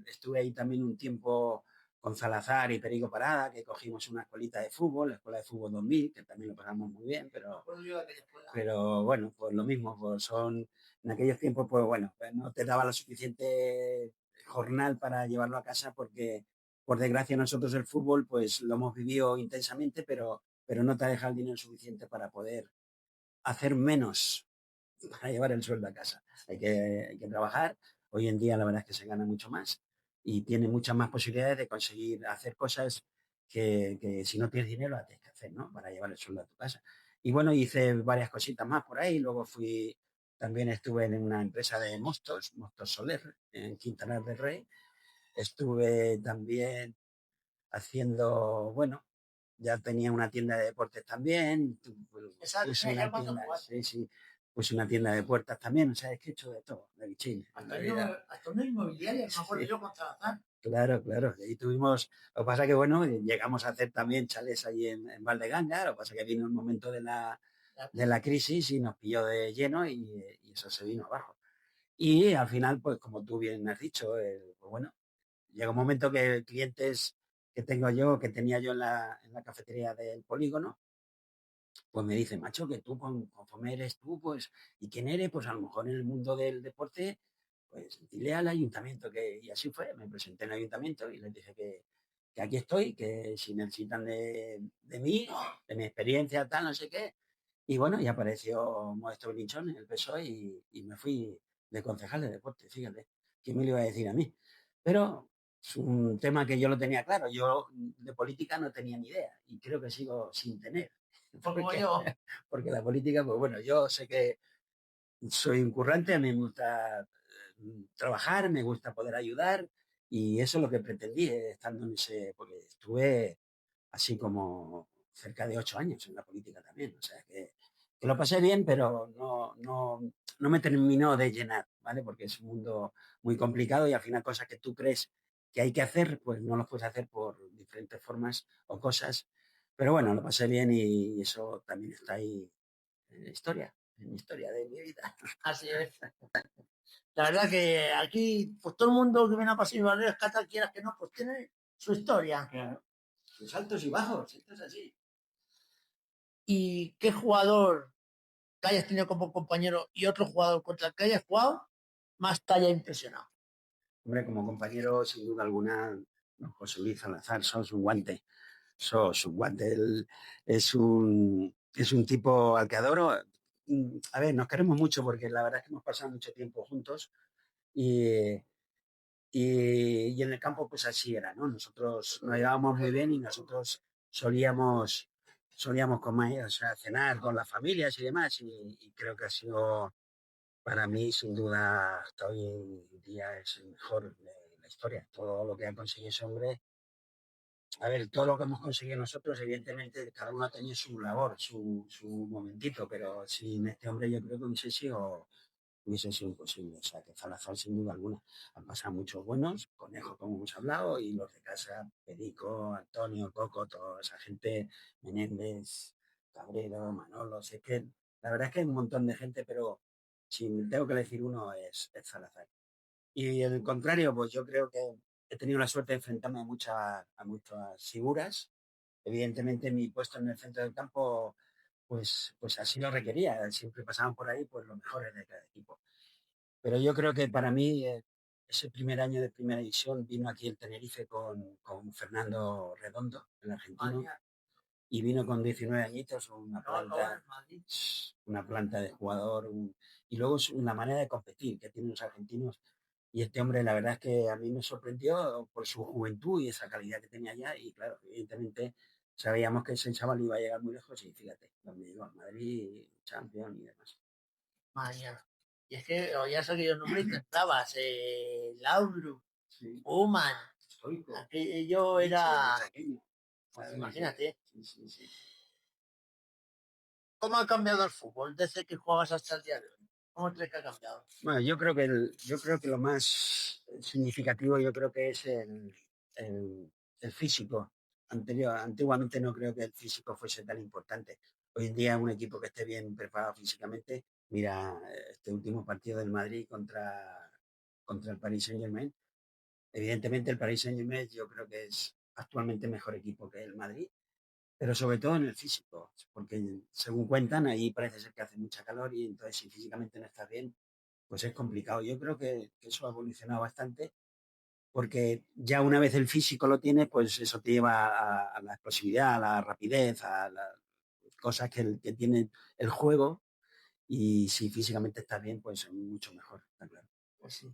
estuve ahí también un tiempo con Salazar y Perico Parada, que cogimos una escuelita de fútbol, la Escuela de Fútbol 2000, que también lo pasamos muy bien, pero bueno, pues lo mismo, pues en aquellos tiempos, pues bueno, pues no te daba lo suficiente jornal para llevarlo a casa porque, por desgracia, nosotros el fútbol, pues lo hemos vivido intensamente, pero no te ha dejado el dinero suficiente para poder hacer menos para llevar el sueldo a casa. Hay que trabajar. Hoy en día la verdad es que se gana mucho más y tiene muchas más posibilidades de conseguir hacer cosas que si no tienes dinero las tienes que hacer, ¿no? Para llevar el sueldo a tu casa. Y bueno, hice varias cositas más por ahí. Luego también estuve en una empresa de Mostos Soler, en Quintanar del Rey. Estuve también haciendo, bueno, ya tenía una tienda de deportes también, puse una tienda, sí, sí, puse una tienda de puertas también, o sea, es que he hecho de todo, de bichín. Hasta una inmobiliaria, no me acuerdo Sí. yo con Salazar. Claro, claro. Y tuvimos, lo que pasa que, bueno, llegamos a hacer también chalés ahí en Valdeganga, lo que pasa que vino el momento de la crisis y nos pilló de lleno y eso se vino abajo. Y al final, pues como tú bien has dicho, pues bueno, llega un momento que clientes que tenía yo en la cafetería del polígono, pues me dicen, macho, que tú conforme eres tú, pues, ¿y quién eres? Pues a lo mejor en el mundo del deporte, pues dile al ayuntamiento y así fue, me presenté en el ayuntamiento y les dije que aquí estoy, que si necesitan de mí, de mi experiencia, tal, no sé qué. Y bueno, y apareció Modesto Belinchón en el PSOE y me fui de concejal de deporte, fíjate, ¿quién me lo iba a decir a mí? Pero es un tema que yo lo tenía claro, yo de política no tenía ni idea y creo que sigo sin tener. Como yo. Porque la política, pues bueno, yo sé que soy incurrante, me gusta trabajar, me gusta poder ayudar y eso es lo que pretendí estando en porque estuve así como cerca de 8 años en la política también, o sea que lo pasé bien, pero no me terminó de llenar, ¿vale? Porque es un mundo muy complicado y al final cosas que tú crees que hay que hacer, pues no los puedes hacer por diferentes formas o cosas. Pero bueno, lo pasé bien y eso también está ahí en la historia de mi vida. Así es. La verdad que aquí, pues todo el mundo que viene a Paseo Valores, Cata, quieras que no, pues tiene su historia. Claro. Sus altos y bajos, esto es así. ¿Y qué jugador que hayas tenido como compañero y otro jugador contra el que hayas jugado más te haya impresionado? Hombre, como compañero, sin duda alguna, no, José Luis Salazar, sos un guante. Sos un guante. Él es un tipo al que adoro. A ver, nos queremos mucho porque la verdad es que hemos pasado mucho tiempo juntos y, y en el campo pues así era, ¿no? Nosotros nos llevábamos muy bien y nosotros solíamos comer, o sea, cenar con las familias y demás y creo que ha sido para mí, sin duda, hasta hoy en día es el mejor de la historia. Todo lo que ha conseguido ese hombre, a ver, todo lo que hemos conseguido nosotros, evidentemente, cada uno ha tenido su labor, su momentito, pero sin este hombre yo creo que hubiese sido hubiese sido imposible. O sea, que Salazar, sin duda alguna, han pasado muchos buenos, Conejo, como hemos hablado, y los de casa, Perico, Antonio, Coco, toda esa gente, Menéndez, Cabrero, Manolo, sé que la verdad es que hay un montón de gente, pero si tengo que elegir uno es Salazar. Y el contrario, pues yo creo que he tenido la suerte de enfrentarme a muchas figuras. Evidentemente mi puesto en el centro del campo pues así lo requería. Siempre pasaban por ahí pues los mejores de cada equipo. Pero yo creo que para mí ese primer año de primera división vino aquí el Tenerife con Fernando Redondo, el argentino, y vino con 19 añitos, una planta de jugador, y luego es una manera de competir que tienen los argentinos. Y este hombre, la verdad es que a mí me sorprendió por su juventud y esa calidad que tenía ya. Y claro, evidentemente sabíamos que ese chaval iba a llegar muy lejos y fíjate, donde llegó al Madrid, Champions y demás. Mañana. Y es que ya sé que yo nombre intentabas, Laudrup, Sí, Koeman, histórico. aquello era, pues Claro, imagínate, sí, sí, sí. ¿cómo ha cambiado el fútbol desde que jugabas hasta el día de hoy? ¿Cómo crees que ha cambiado? Bueno, yo creo que lo más significativo yo creo que es el físico. Antiguamente no creo que el físico fuese tan importante. Hoy en día un equipo que esté bien preparado físicamente, mira este último partido del Madrid contra el Paris Saint-Germain. Evidentemente el Paris Saint-Germain yo creo que es actualmente mejor equipo que el Madrid, pero sobre todo en el físico, porque según cuentan ahí parece ser que hace mucha calor y entonces si físicamente no estás bien pues es complicado. Yo creo que eso ha evolucionado bastante porque ya una vez el físico lo tienes, pues eso te lleva a la explosividad, a la rapidez, a las cosas que tiene el juego y si físicamente estás bien, pues es mucho mejor, está claro. Pues sí.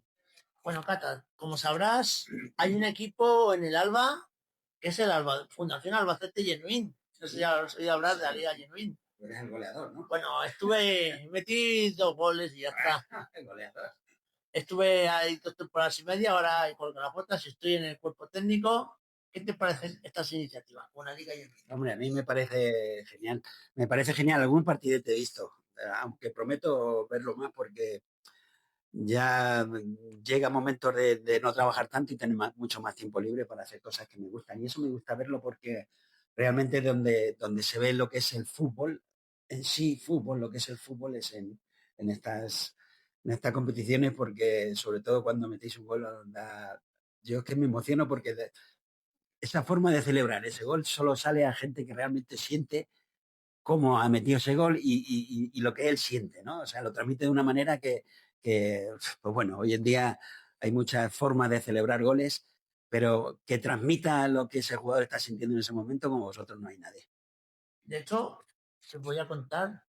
Bueno, Cata, como sabrás, hay un equipo en el Alba, que es el Alba, Fundación Albacete Genuín. No sé si has oído hablar de la Liga Genuín. Eres el goleador, ¿no? Bueno, metí 2 goles y ya está. El goleador. Estuve ahí 2 temporadas y media, ahora con las botas estoy en el cuerpo técnico. ¿Qué te parecen estas iniciativas? Una liga y Hombre, a mí me parece genial. Me parece genial. Algún partido te he visto, aunque prometo verlo más porque ya llega momentos de no trabajar tanto y tener mucho más tiempo libre para hacer cosas que me gustan. Y eso me gusta verlo porque realmente donde se ve lo que es el fútbol, en sí fútbol, lo que es el fútbol es en estas, en estas competiciones porque sobre todo cuando metéis un gol, yo es que me emociono porque esa forma de celebrar ese gol solo sale a gente que realmente siente cómo ha metido ese gol y lo que él siente, ¿no? O sea, lo transmite de una manera pues bueno, hoy en día hay muchas formas de celebrar goles, pero que transmita lo que ese jugador está sintiendo en ese momento, como vosotros no hay nadie. De hecho, te voy a contar,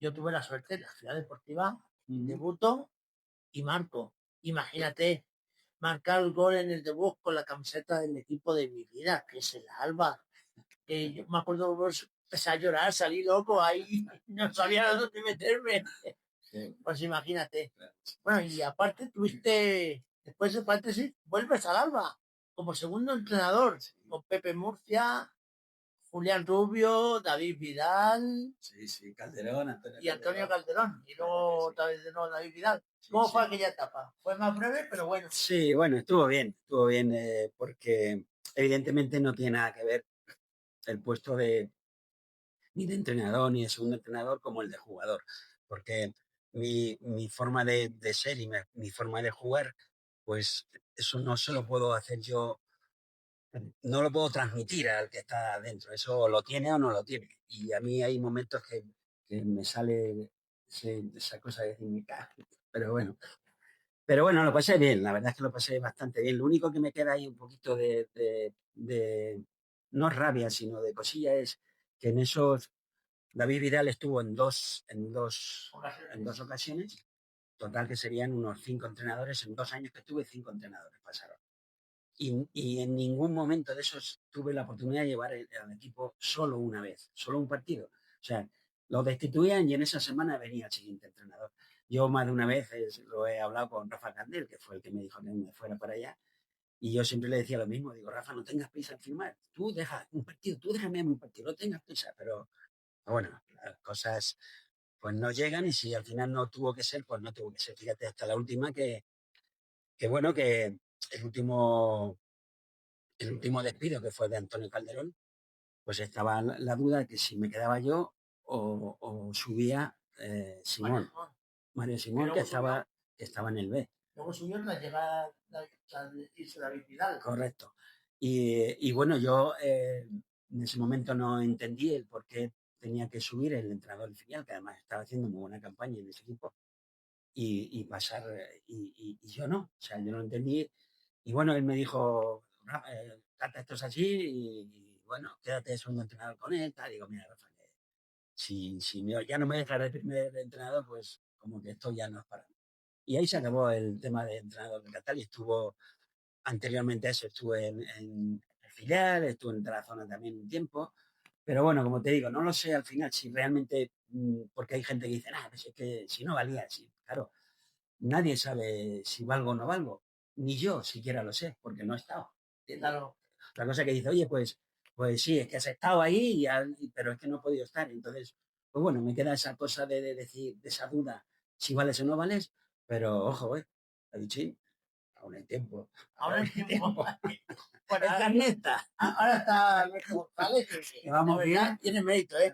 yo tuve la suerte en la ciudad deportiva, debuto y marco. Imagínate, marcar el gol en el debut con la camiseta del equipo de mi vida, que es el Alba. Que yo me acuerdo, pues, empecé a llorar, salí loco ahí, no sabía dónde meterme. Sí. Pues imagínate. Bueno, y aparte tuviste, después de paréntesis, vuelves al Alba como segundo entrenador, con Pepe Murcia, Julián Rubio, David Vidal Sí, sí, Calderón, Antonio y Antonio Calderón. Calderón. Y luego otra vez de nuevo David Vidal. Sí, ¿Cómo sí. fue aquella etapa? Fue más breve, pero bueno. Sí, bueno, estuvo bien, porque evidentemente no tiene nada que ver el puesto ni de entrenador ni de segundo entrenador como el de jugador, porque mi forma de ser y mi forma de jugar, pues eso no se lo puedo hacer yo, no lo puedo transmitir al que está dentro, eso lo tiene o no lo tiene. Y a mí hay momentos que me sale esa cosa de decir, "Me cago". Pero bueno, lo pasé bien, la verdad es que lo pasé bastante bien. Lo único que me queda ahí un poquito no rabia, sino de cosilla es que en esos David Vidal estuvo en dos ocasiones, total que serían unos 5 entrenadores, en 2 años que estuve, 5 entrenadores pasaron. Y en ningún momento de esos tuve la oportunidad de llevar al equipo solo una vez, solo un partido. O sea, lo destituían y en esa semana venía el siguiente entrenador. Yo más de una vez lo he hablado con Rafa Candel, que fue el que me dijo que me fuera para allá, y yo siempre le decía lo mismo, digo, Rafa, no tengas prisa en firmar, tú deja un partido, tú déjame a mí un partido, no tengas prisa, pero bueno, las cosas pues no llegan y si al final no tuvo que ser, pues no tuvo que ser. Fíjate, hasta la última que bueno, que el último, el último despido que fue de Antonio Calderón, pues estaba la duda de que si me quedaba yo o subía Simón, Mario Simón, que estaba en el B. Luego subió la llegada de irse David Vidal. Correcto. Y bueno, yo en ese momento no entendí el por qué tenía que subir el entrenador del filial, que además estaba haciendo muy buena campaña en ese equipo, y pasar, y yo no, o sea, yo no lo entendí. Y bueno, él me dijo, Tata, esto es así, y bueno, quédate de segundo entrenador con él, tal. Digo, mira, Rafa, que si ya no me dejas de primer entrenador, pues como que esto ya no es para mí. Y ahí se acabó el tema de entrenador de Catal y estuvo, anteriormente a eso, estuve en el filial, estuve en Tarazona también un tiempo. Pero bueno, como te digo, no lo sé al final si realmente, porque hay gente que dice, pues es que si no valía, sí, claro, nadie sabe si valgo o no valgo, ni yo siquiera lo sé, porque no he estado. Claro. Otra cosa que dice, oye, pues sí, es que has estado ahí, pero es que no he podido estar. Entonces, pues bueno, me queda esa cosa de decir, de esa duda, si vales o no vales, pero ojo, ha dicho, aún hay tiempo. Ahora hay tiempo. Bueno, es neta. Ahora está Alberto González, que vamos bien, tiene mérito, ¿eh?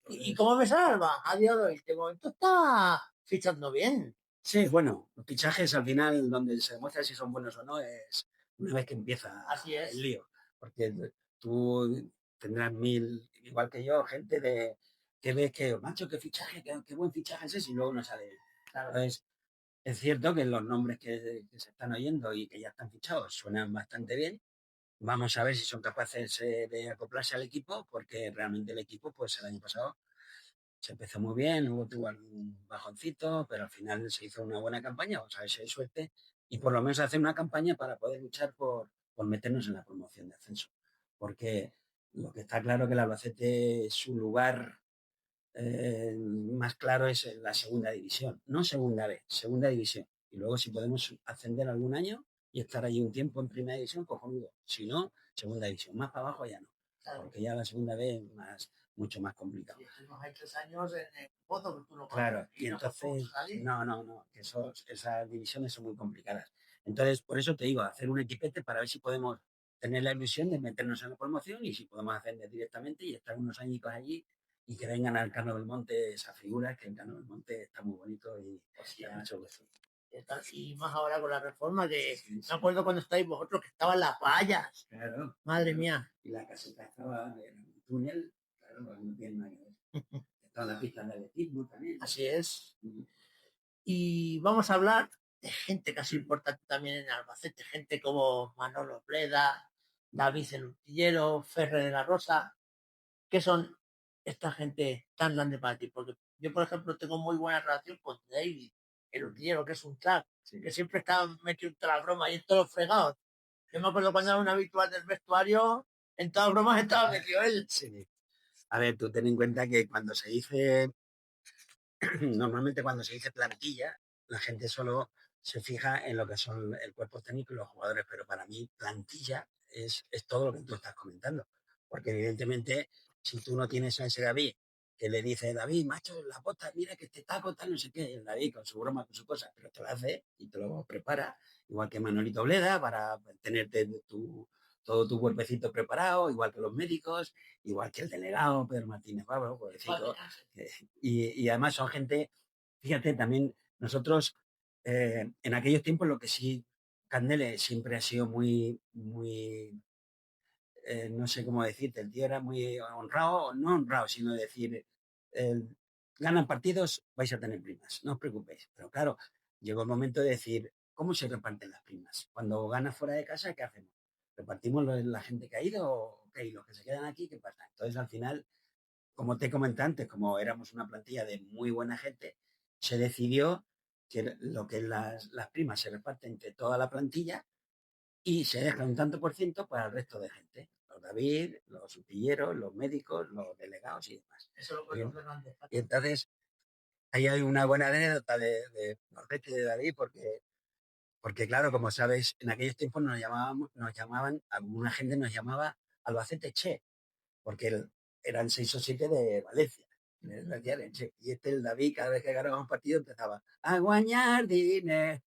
¿Y cómo ves a Alba a día de hoy? De momento está fichando bien. Sí, bueno, los fichajes al final, donde se demuestra si son buenos o no, es una vez que empieza Así es. el lío. Porque tú tendrás mil, igual que yo, gente que ves que, macho, qué fichaje, qué buen fichaje es ese, y luego no sale. Claro. Entonces, es cierto que los nombres que se están oyendo y que ya están fichados suenan bastante bien. Vamos a ver si son capaces de acoplarse al equipo, porque realmente el equipo, pues el año pasado se empezó muy bien, luego tuvo algún bajoncito, pero al final se hizo una buena campaña, vamos a ver si hay suerte, y por lo menos hacer una campaña para poder luchar por meternos en la promoción de ascenso. Porque lo que está claro que el Albacete, su lugar más claro es en la segunda división, no segunda B, segunda división. Y luego si podemos ascender algún año y estar allí un tiempo en primera división, cojonudo. Si no, segunda división. Más para abajo ya no. Claro. Porque ya la segunda B es mucho más complicado. Y estuvimos ahí 3 años en el pozo que tú no Claro, conoces, y entonces, no, que esas divisiones son muy complicadas. Entonces, por eso te digo, hacer un equipete para ver si podemos tener la ilusión de meternos en la promoción y si podemos ascender directamente y estar unos añitos allí y que vengan al Cano del Monte esas figuras, que el Cano del Monte está muy bonito y hostia, mucho gusto. Y más ahora con la reforma, que me acuerdo cuando estáis vosotros que estaban las vallas. Claro. Madre mía. Y la caseta estaba en un túnel, claro, no tiene nada que ver. Estaba la pista de atletismo también. Así es. Y vamos a hablar de gente casi importante también en Albacete, gente como Manolo Bleda, David el Urtillero, Ferre de la Rosa, que son esta gente tan grande para ti. Porque yo, por ejemplo, tengo muy buena relación con David, el Urtillero, que es un crack, que siempre está metido en todas las bromas y en todos los fregados. Yo me acuerdo cuando era un habitual del vestuario, en todas las bromas estaba metido él. Sí. A ver, tú ten en cuenta que cuando se dice, normalmente cuando se dice plantilla, la gente solo se fija en lo que son el cuerpo técnico y los jugadores, pero para mí plantilla es todo lo que tú estás comentando. Porque evidentemente, si tú no tienes a ese David que le dice, David, macho, la bota, mira que este taco, tal, no sé qué, el David con su broma, con su cosa, pero te lo hace y te lo prepara, igual que Manolito Bleda, para tenerte todo tu cuerpecito preparado, igual que los médicos, igual que el delegado Pedro Martínez Pablo, pobrecito. Y además son gente, fíjate, también nosotros en aquellos tiempos lo que sí, Candele siempre ha sido muy, no sé cómo decirte, el tío era muy honrado, no honrado, sino decir, eh, ganan partidos, vais a tener primas, no os preocupéis. Pero claro, llegó el momento de decir, ¿cómo se reparten las primas? Cuando ganas fuera de casa, ¿qué hacemos? ¿Repartimos la gente que ha ido o qué? ¿Y los que se quedan aquí, qué pasa? Entonces, al final, como te comenté antes, como éramos una plantilla de muy buena gente, se decidió que lo que las primas se reparten entre toda la plantilla y se deja un tanto por ciento para el resto de gente. Los David, los utilleros, los médicos, los delegados y demás. Eso lo podemos ver. Y entonces, ahí hay una buena anécdota de Norbert y de David, porque claro, como sabes, en aquellos tiempos nos llamaban, alguna gente nos llamaba Albacete Che, porque eran 6 o 7 de Valencia. Me decía leche. Y el David, cada vez que ganaba un partido, empezaba a guañar dinero.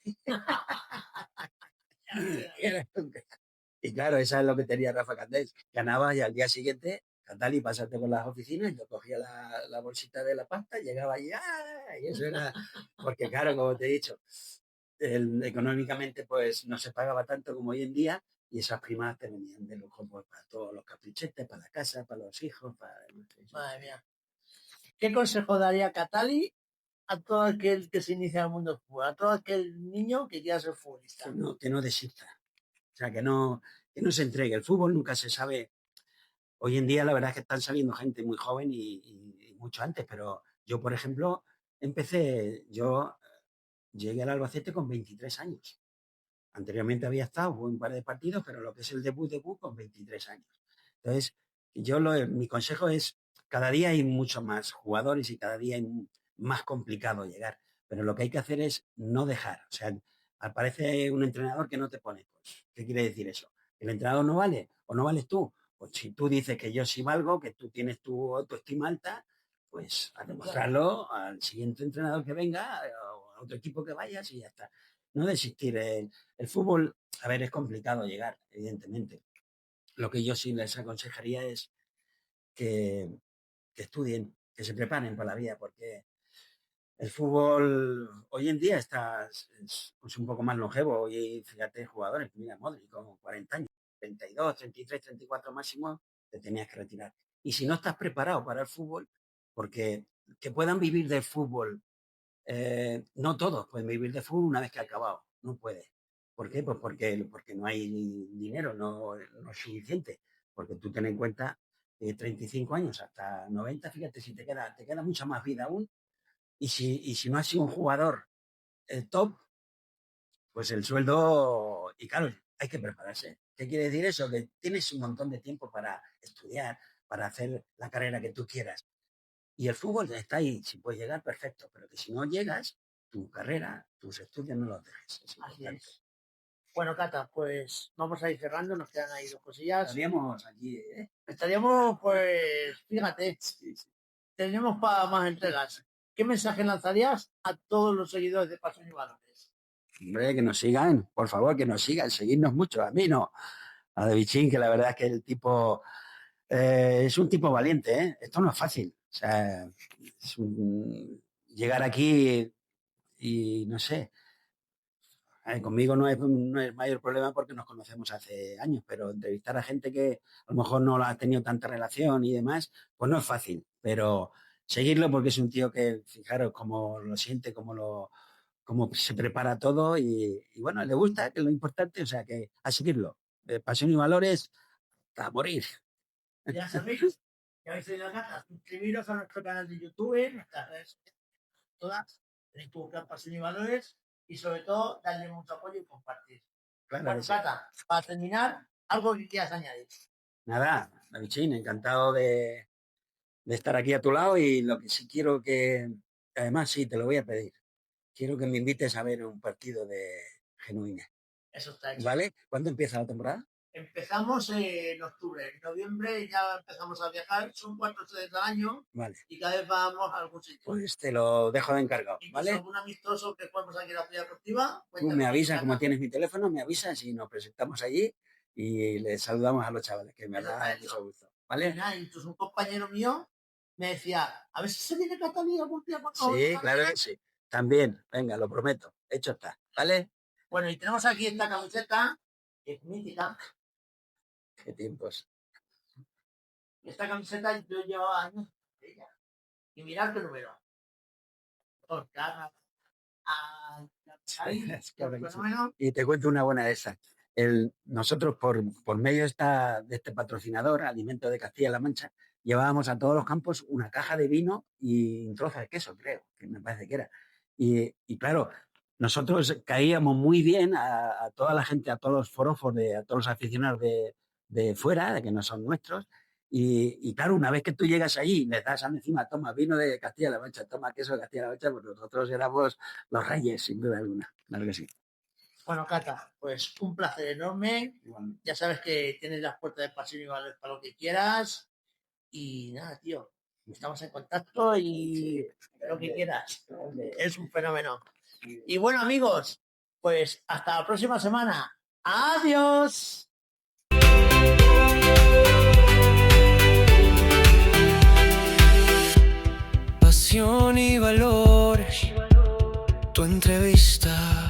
Y claro, esa es lo que tenía Rafa Candés. Ganaba y al día siguiente, Catali, pásate por las oficinas, yo cogía la bolsita de la pasta, llegaba y, ¡ah! Y eso era, porque claro, como te he dicho, económicamente pues no se pagaba tanto como hoy en día y esas primas te venían de lujo pues, para todos los caprichetes, para la casa, para los hijos, para... Madre mía. ¿Qué consejo daría Catali a todo aquel que se inicia en el mundo del fútbol? A todo aquel niño que quiera ser futbolista. Que no desista. O sea, que no se entregue. El fútbol nunca se sabe. Hoy en día la verdad es que están saliendo gente muy joven y mucho antes, pero yo, por ejemplo, yo llegué al Albacete con 23 años. Anteriormente había estado, jugué un par de partidos, pero lo que es el debut con 23 años. Entonces, mi consejo es, cada día hay muchos más jugadores y cada día es más complicado llegar, pero lo que hay que hacer es no dejar. O sea, aparece un entrenador que no te pone. Pues, ¿qué quiere decir eso? ¿El entrenador no vale o no vales tú? Pues si tú dices que yo sí valgo, que tú tienes tu autoestima alta, pues a demostrarlo al siguiente entrenador que venga o a otro equipo que vayas y ya está. No desistir. El fútbol, a ver, es complicado llegar, evidentemente. Lo que yo sí les aconsejaría es que, que estudien, que se preparen para la vida, porque el fútbol hoy en día es un poco más longevo. Hoy, fíjate, jugadores, mira, Modric, con 40 años, 32, 33, 34 máximo, te tenías que retirar. Y si no estás preparado para el fútbol, porque que puedan vivir del fútbol no todos pueden vivir de fútbol una vez que ha acabado, no puede. ¿Por qué? Pues porque no hay dinero, no es suficiente. Porque tú ten en cuenta 35 años hasta 90, fíjate, si te queda mucha más vida aún. Y si no has sido un jugador top, pues el sueldo, y claro, hay que prepararse. ¿Qué quiere decir eso? Que tienes un montón de tiempo para estudiar, para hacer la carrera que tú quieras. Y el fútbol está ahí, si puedes llegar, perfecto, pero que si no llegas, tu carrera, tus estudios no los dejes. Es Así importante. es. Bueno, Cata, pues vamos a ir cerrando, nos quedan ahí dos cosillas. Estaríamos aquí, ¿eh? Estaríamos, pues, fíjate, Sí, sí. tenemos para más entregas. ¿Qué mensaje lanzarías a todos los seguidores de Pasión y Valores? Hombre, que nos sigan, por favor, que nos sigan, seguidnos mucho. A mí no, a De Bichín, que la verdad es que el tipo es un tipo valiente, ¿eh? Esto no es fácil. O sea, llegar aquí y no sé, conmigo no es mayor problema porque nos conocemos hace años, pero entrevistar a gente que a lo mejor no ha tenido tanta relación y demás, pues no es fácil. Pero seguirlo porque es un tío que, fijaros, cómo lo siente, cómo se prepara todo y bueno, le gusta, que es lo importante, o sea, que a seguirlo. Pasión y valores a morir. Ya sabéis, ya habéis oído, Cata, suscribiros a nuestro canal de YouTube, nuestras redes sociales, todas, tenéis que buscar Pasión y Valores y sobre todo darle mucho apoyo y compartir. Claro Bueno, que sí. Cata, para terminar, algo que quieras añadir. Nada, Davichín, encantado de estar aquí a tu lado y lo que sí quiero además sí, te lo voy a pedir. Quiero que me invites a ver un partido de Genuina. Eso está hecho. ¿Vale? ¿Cuándo empieza la temporada? Empezamos en octubre, en noviembre ya empezamos a viajar, son 4 veces al año Vale. y cada vez vamos a algún sitio. Pues te lo dejo de encargado, Incluso ¿vale? algún amistoso que jugamos aquí en la ciudad deportiva. Tú me avisas, como tienes mi teléfono, me avisas y nos presentamos allí y les saludamos a los chavales, que me da mucho gusto. ¿Vale? Incluso un compañero mío me decía, a ver si se viene Catalina algún día con Sí, claro que sí. También, venga, lo prometo. Hecho está, ¿vale? Bueno, y tenemos aquí esta camiseta, que es mítica. Qué tiempos. Esta camiseta yo llevaba años de ella. Y mirad qué número. Oscar, Y te cuento una buena de esas. Nosotros, por medio de este patrocinador, Alimento de Castilla-La Mancha, llevábamos a todos los campos una caja de vino y un trozo de queso, creo, que me parece que era. Y claro, nosotros caíamos muy bien a toda la gente, a todos los forofos, a todos los aficionados de fuera, de que no son nuestros. Y claro, una vez que tú llegas allí, les das encima, toma vino de Castilla-La Mancha, toma queso de Castilla-La Mancha, pues nosotros éramos los reyes, sin duda alguna. Claro que sí. Bueno, Cata, pues un placer enorme. Igual. Ya sabes que tienes las puertas de Pasión y Valores para lo que quieras. Y nada, tío. Estamos en contacto y lo que quieras. Es un fenómeno. Y bueno, amigos, pues hasta la próxima semana. ¡Adiós! Pasión y valores, tu entrevista.